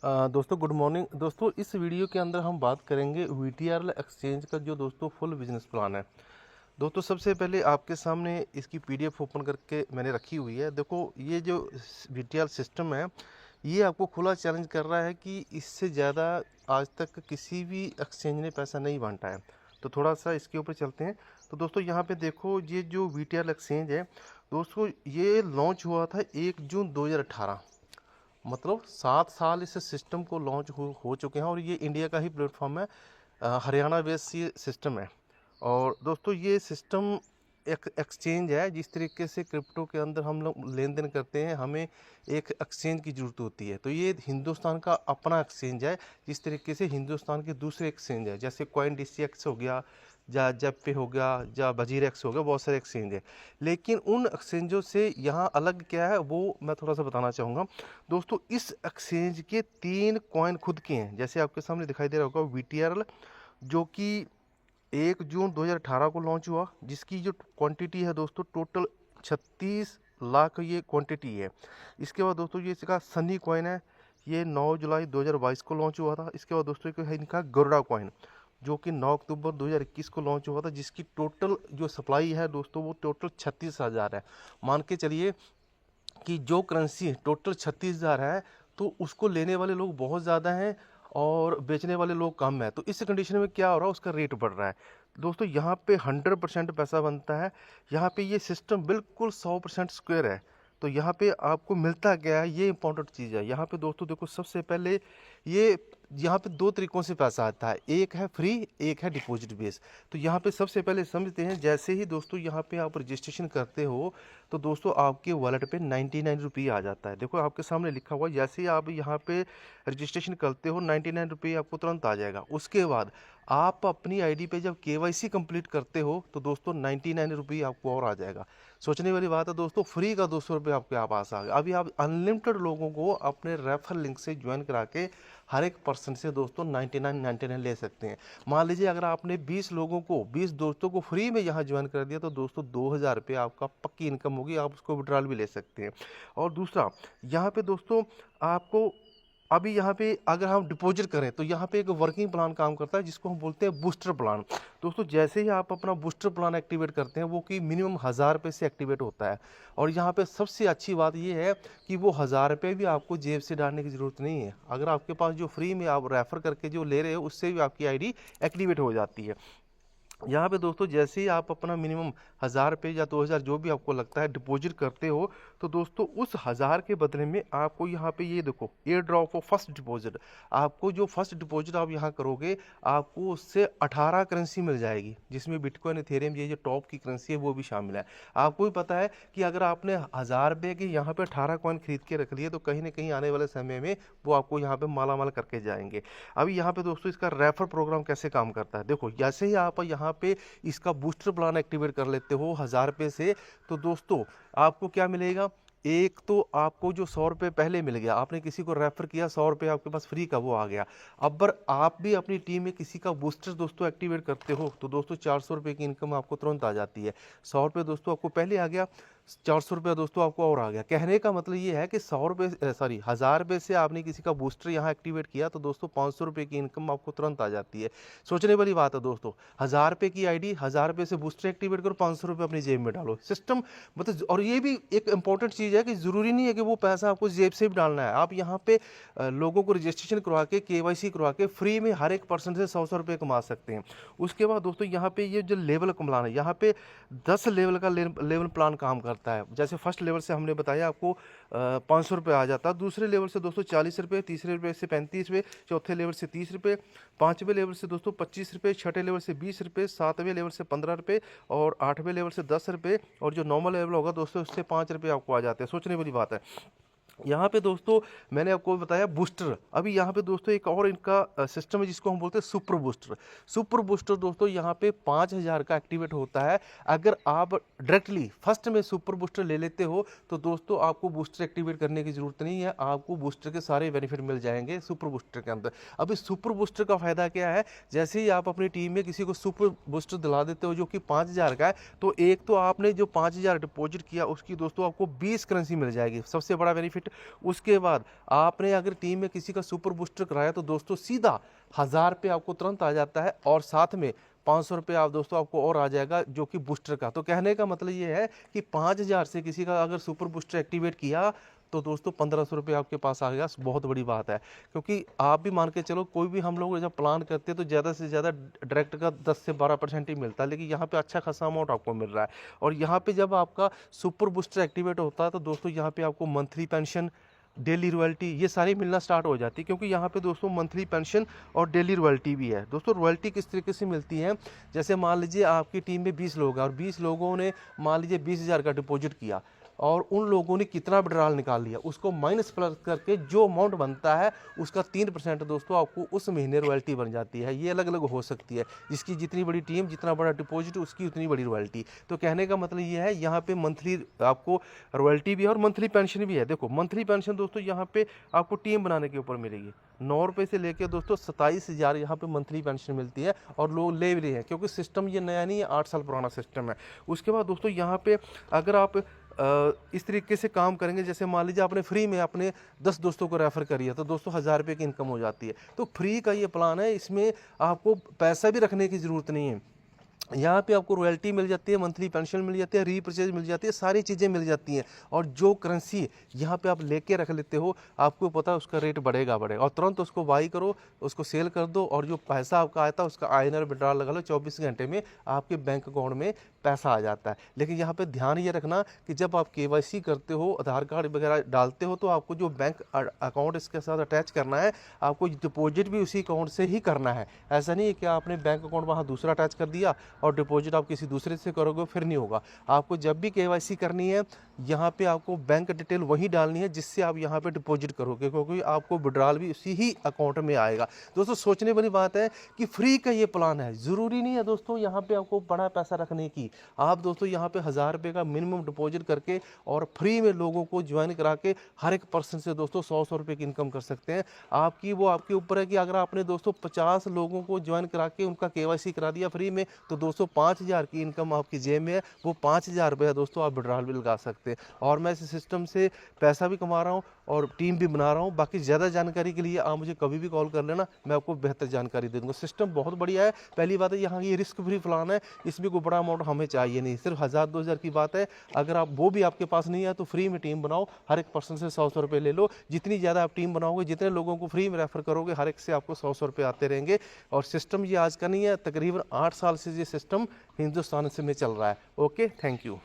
दोस्तों good morning. दोस्तों इस वीडियो के अंदर हम बात करेंगे वीटीआर एक्सचेंज का जो दोस्तों फुल बिजनेस प्लान है। दोस्तों सबसे पहले आपके सामने इसकी पीडीएफ ओपन करके मैंने रखी हुई है। देखो ये जो वीटीआर सिस्टम है ये आपको खुला चैलेंज कर रहा है कि इससे ज़्यादा आज तक किसी भी एक्सचेंज ने पैसा नहीं बांटा है। तो थोड़ा सा इसके ऊपर चलते हैं। तो दोस्तों यहाँ पे देखो ये जो वीटीआर एक्सचेंज है दोस्तों ये लॉन्च हुआ था 1 जून 2018। मतलब 7 साल इस सिस्टम को लॉन्च हो चुके हैं और ये इंडिया का ही प्लेटफॉर्म है। हरियाणा बेस्ड ये सिस्टम है। और दोस्तों ये सिस्टम एक एक्सचेंज है। जिस तरीके से क्रिप्टो के अंदर हम लोग लेन देन करते हैं हमें एक एक्सचेंज की ज़रूरत होती है। तो ये हिंदुस्तान का अपना एक्सचेंज है। जिस तरीके से हिंदुस्तान के दूसरे एक्सचेंज है जैसे कॉइन डीसीएक्स हो गया, या जेपे हो गया, या बजीरेक्स हो गया, बहुत सारे एक्सचेंज है। लेकिन उन एक्सचेंजों से यहाँ अलग क्या है वो मैं थोड़ा सा बताना चाहूँगा। दोस्तों इस एक्सचेंज के 3 कॉइन खुद के हैं। जैसे आपके सामने दिखाई दे रहा होगा वीटीआर, जो कि 1 जून 2018 को लॉन्च हुआ, जिसकी जो क्वांटिटी है दोस्तों टोटल 36 लाख ये क्वांटिटी है। इसके बाद दोस्तों ये इसका सनी कॉइन है, ये 9 जुलाई 2022 को लॉन्च हुआ था। इसके बाद दोस्तों एक है इनका गरुड़ा कॉइन, जो कि 9 अक्टूबर 2021 को लॉन्च हुआ था, जिसकी टोटल जो सप्लाई है दोस्तों वो टोटल 36,000 है। मान के चलिए कि जो करेंसी टोटल 36,000 है तो उसको लेने वाले लोग बहुत ज़्यादा हैं और बेचने वाले लोग कम है। तो इस कंडीशन में क्या हो रहा है, उसका रेट बढ़ रहा है। दोस्तों यहाँ पे 100% पैसा बनता है। यहाँ पे ये सिस्टम बिल्कुल 100% स्क्वायर है। तो यहाँ पे आपको मिलता क्या है, ये इंपॉर्टेंट चीज़ है। यहाँ पे दोस्तों देखो सबसे पहले ये यहाँ पे 2 तरीकों से पैसा आता है, एक है फ्री, एक है डिपॉजिट बेस। तो यहाँ पे सबसे पहले समझते हैं। जैसे ही दोस्तों यहाँ पे आप रजिस्ट्रेशन करते हो तो दोस्तों आपके वॉलेट पे 99 रुपये आ जाता है। देखो आपके सामने लिखा हुआ, जैसे ही आप यहाँ पे रजिस्ट्रेशन करते हो 99 रुपये आपको तुरंत आ जाएगा। उसके बाद आप अपनी आईडी पे जब केवाईसी कंप्लीट करते हो तो दोस्तों 99 रुपये आपको और आ जाएगा। सोचने वाली बात है दोस्तों, फ्री का 200 रुपये आपके पास आ गया। अभी आप अनलिमिटेड लोगों को अपने रेफर लिंक से ज्वाइन करा के हर एक पर्सन से दोस्तों 99 ले सकते हैं। मान लीजिए अगर आपने 20 लोगों को, 20 दोस्तों को फ्री में यहाँ ज्वाइन कर दिया तो दोस्तों 2000 रुपये आपका पक्की इनकम होगी, आप उसको विड्रॉल भी ले सकते हैं। और दूसरा यहाँ पे दोस्तों आपको अभी यहाँ पे अगर हम डिपॉजिट करें तो यहाँ पे एक वर्किंग प्लान काम करता है जिसको हम बोलते हैं बूस्टर प्लान। दोस्तों जैसे ही आप अपना बूस्टर प्लान एक्टिवेट करते हैं वो कि मिनिमम 1000 रुपये से एक्टिवेट होता है। और यहाँ पे सबसे अच्छी बात ये है कि वो 1000 रुपये भी आपको जेब से डालने की ज़रूरत नहीं है। अगर आपके पास जो फ्री में आप रेफ़र करके जो ले रहे हो उससे भी आपकी आईडी एक्टिवेट हो जाती है। यहाँ पे दोस्तों जैसे ही आप अपना मिनिमम 1000 रुपये या 2000 जो भी आपको लगता है डिपॉजिट करते हो तो दोस्तों उस 1000 के बदले में आपको यहाँ पे ये देखो air drop of first deposit, आपको जो फर्स्ट डिपॉजिट आप यहाँ करोगे आपको उससे 18 करेंसी मिल जाएगी, जिसमें बिटकॉइन इथेरियम ये जो टॉप की करेंसी है वो भी शामिल है। आपको भी पता है कि अगर आपने 1000 रुपये के यहाँ पे 18 कॉइन खरीद के रख लिए तो कहीं ना कहीं आने वाले समय में वो आपको यहाँ पे माला माल करके जाएंगे। अभी यहाँ पे दोस्तों इसका रेफर प्रोग्राम कैसे काम करता है, देखो जैसे ही आप यहाँ पे इसका बूस्टर प्लान एक्टिवेट कर लेते हो 1000 रुपये से तो दोस्तों आपको क्या मिलेगा। एक तो आपको जो 100 रुपये पहले मिल गया, आपने किसी को रेफर किया, 100 रुपये आपके पास फ्री का वो आ गया। अब आप भी अपनी टीम में किसी का बूस्टर दोस्तों एक्टिवेट करते हो तो दोस्तों 400 रुपये की इनकम आपको तुरंत आ जाती है। 100 रुपये दोस्तों आपको पहले आ गया, 400 रुपये दोस्तों आपको और आ गया। कहने का मतलब ये है कि 100 रुपये 1000 रुपये से आपने किसी का बूस्टर यहाँ एक्टिवेट किया तो दोस्तों 500 रुपये की इनकम आपको तुरंत आ जाती है। सोचने वाली बात है दोस्तों, 1000 रुपये की आईडी, 1000 रुपये से बूस्टर एक्टिवेट करो, 500 रुपये अपनी जेब में डालो। सिस्टम मतलब, और ये भी एक इंपॉर्टेंट चीज़ है कि ज़रूरी नहीं है कि वो पैसा आपको जेब से भी डालना है। आप यहाँ पे लोगों को रजिस्ट्रेशन करवा के केवाईसी करवा के फ्री में हर एक पर्सन से 100 रुपये कमा सकते हैं। उसके बाद दोस्तों यहाँ पे ये जो लेवल प्लान है, यहाँ पे 10 लेवल का लेवल प्लान काम करता है। जैसे फर्स्ट लेवल से हमने बताया आपको 500 रुपये आ जाता है, दूसरे लेवल से दोस्तों 40 रुपये, तीसरे लेवल से 35 रुपये, चौथे लेवल से 30 रुपये, पाँचवें लेवल से दोस्तों 25 रुपये, छठे लेवल से 20 रुपये, सातवें लेवल से 15 रुपये और 8वें लेवल से 10 रुपये और जो नॉर्मल लेवल होगा दोस्तों उससे 5 रुपये आपको आ जाते हैं। सोचने वाली बात है। यहाँ पे दोस्तों मैंने आपको बताया बूस्टर। अभी यहाँ पे दोस्तों एक और इनका सिस्टम है जिसको हम बोलते हैं सुपर बूस्टर। सुपर बूस्टर दोस्तों यहाँ पे 5000 का एक्टिवेट होता है। अगर आप डायरेक्टली फर्स्ट में सुपर बूस्टर ले लेते हो तो दोस्तों आपको बूस्टर एक्टिवेट करने की ज़रूरत नहीं है, आपको बूस्टर के सारे बेनिफिट मिल जाएंगे सुपर बूस्टर के अंदर। अब इस सुपर बूस्टर का फ़ायदा क्या है, जैसे ही आप अपनी टीम में किसी को सुपर बूस्टर दिला देते हो जो कि 5000 का है तो एक तो आपने जो 5000 डिपॉजिट किया उसकी दोस्तों आपको 20 करेंसी मिल जाएगी। सबसे बड़ा बेनिफिट डिपॉजिट। उसके बाद आपने अगर टीम में किसी का सुपर बूस्टर कराया तो दोस्तों सीधा 1000 रुपये आपको तुरंत आ जाता है, और साथ में 500 रुपये आप दोस्तों आपको और आ जाएगा जो कि बूस्टर का। तो कहने का मतलब ये है कि 5000 से किसी का अगर सुपर बूस्टर एक्टिवेट किया तो दोस्तों 1500 रुपये आपके पास आ गया। बहुत बड़ी बात है, क्योंकि आप भी मान के चलो, कोई भी हम लोग जब प्लान करते हैं तो ज़्यादा से ज़्यादा डायरेक्ट का 10 से 12% ही मिलता है, लेकिन यहाँ पे अच्छा खासा अमाउंट आपको मिल रहा है। और यहाँ पे जब आपका सुपर बूस्टर एक्टिवेट होता है तो दोस्तों यहाँ पे आपको मंथली पेंशन, डेली रॉयल्टी ये सारी मिलना स्टार्ट हो जाती है, क्योंकि यहाँ पे दोस्तों मंथली पेंशन और डेली रॉयल्टी भी है। दोस्तों रॉयल्टी किस तरीके से मिलती है, जैसे मान लीजिए आपकी टीम में 20 लोग हैं और 20 लोगों ने मान लीजिए 20,000 का डिपॉजिट किया, और उन लोगों ने कितना विड्रॉल निकाल लिया उसको माइनस प्लस करके जो अमाउंट बनता है उसका 3% दोस्तों आपको उस महीने रॉयल्टी बन जाती है। ये अलग अलग हो सकती है, जिसकी जितनी बड़ी टीम जितना बड़ा डिपॉजिट उसकी उतनी बड़ी रॉयल्टी। तो कहने का मतलब ये है यहाँ पे मंथली आपको रॉयल्टी भी है और मंथली पेंशन भी है। देखो मंथली पेंशन दोस्तों यहाँ पे आपको टीम बनाने के ऊपर मिलेगी, 9 रुपये से लेकर दोस्तों 27,000 यहाँ पे मंथली पेंशन मिलती है, और लोग ले भी रहे हैं क्योंकि सिस्टम ये नया नहीं है, 8 साल पुराना सिस्टम है। उसके बाद दोस्तों यहाँ पे अगर आप इस तरीके से काम करेंगे, जैसे मान लीजिए आपने फ्री में अपने 10 दोस्तों को रेफर करिए तो दोस्तों 1000 रुपये की इनकम हो जाती है। तो फ्री का ये प्लान है, इसमें आपको पैसा भी रखने की ज़रूरत नहीं है। यहाँ पे आपको रॉयल्टी मिल जाती है, मंथली पेंशन मिल जाती है, रीपरचेज मिल जाती है, सारी चीज़ें मिल जाती हैं। और जो करेंसी यहाँ पे आप लेके रख लेते हो, आपको पता है उसका रेट बढ़ेगा और तुरंत उसको बाई करो, उसको सेल कर दो, और जो पैसा आपका आया था उसका आईएनआर विड्रॉल लगा लो, 24 घंटे में आपके बैंक अकाउंट में पैसा आ जाता है। लेकिन यहाँ पे ध्यान ये रखना कि जब आप केवाईसी करते हो, आधार कार्ड वगैरह डालते हो, तो आपको जो बैंक अकाउंट इसके साथ अटैच करना है, आपको डिपॉजिट भी उसी अकाउंट से ही करना है। ऐसा नहीं है कि आपने बैंक अकाउंट वहाँ दूसरा अटैच कर दिया और डिपॉजिट आप किसी दूसरे से करोगे, फिर नहीं होगा। आपको जब भी केवाईसी करनी है यहाँ पे आपको बैंक डिटेल वही डालनी है जिससे आप यहाँ पे डिपॉजिट करोगे, क्योंकि आपको विड्रॉल भी उसी ही अकाउंट में आएगा। दोस्तों सोचने वाली बात है कि फ्री का ये प्लान है, ज़रूरी नहीं है दोस्तों यहाँ पे आपको बड़ा पैसा रखने की। आप दोस्तों यहाँ पे 1000 रुपये का मिनिमम डिपॉजिट करके और फ्री में लोगों को ज्वाइन करा के हर एक पर्सन से दोस्तों 100 रुपये की इनकम कर सकते हैं। वो आपके ऊपर है कि अगर आपने दोस्तों 50 लोगों को ज्वाइन करा के उनका केवाईसी करा दिया फ्री में, तो दोस्तों 5000 की इनकम आपकी जेब में है, वो 5000 रुपये दोस्तों आप विड्रॉल भी लगा सकते हैं। और मैं इस सिस्टम से पैसा भी कमा रहा हूँ और टीम भी बना रहा हूँ। बाकी ज़्यादा जानकारी के लिए आप मुझे कभी भी कॉल कर लेना, मैं आपको बेहतर जानकारी दे दूँगा। सिस्टम बहुत बढ़िया है। पहली बात है यहाँ ये रिस्क फ्री प्लान है, इसमें कोई बड़ा अमाउंट हमें चाहिए नहीं, सिर्फ 1000-2000 की बात है। अगर आप वो भी आपके पास नहीं है तो फ्री में टीम बनाओ, हर एक पर्सन से 100 रुपये ले लो। जितनी ज़्यादा आप टीम बनाओगे, जितने लोगों को फ्री में रेफर करोगे, हर एक से आपको 100 रुपये आते रहेंगे। और सिस्टम ये आज का नहीं है, तकरीबन 8 साल से ये सिस्टम हिंदुस्तान से में चल रहा है। Okay, thank you.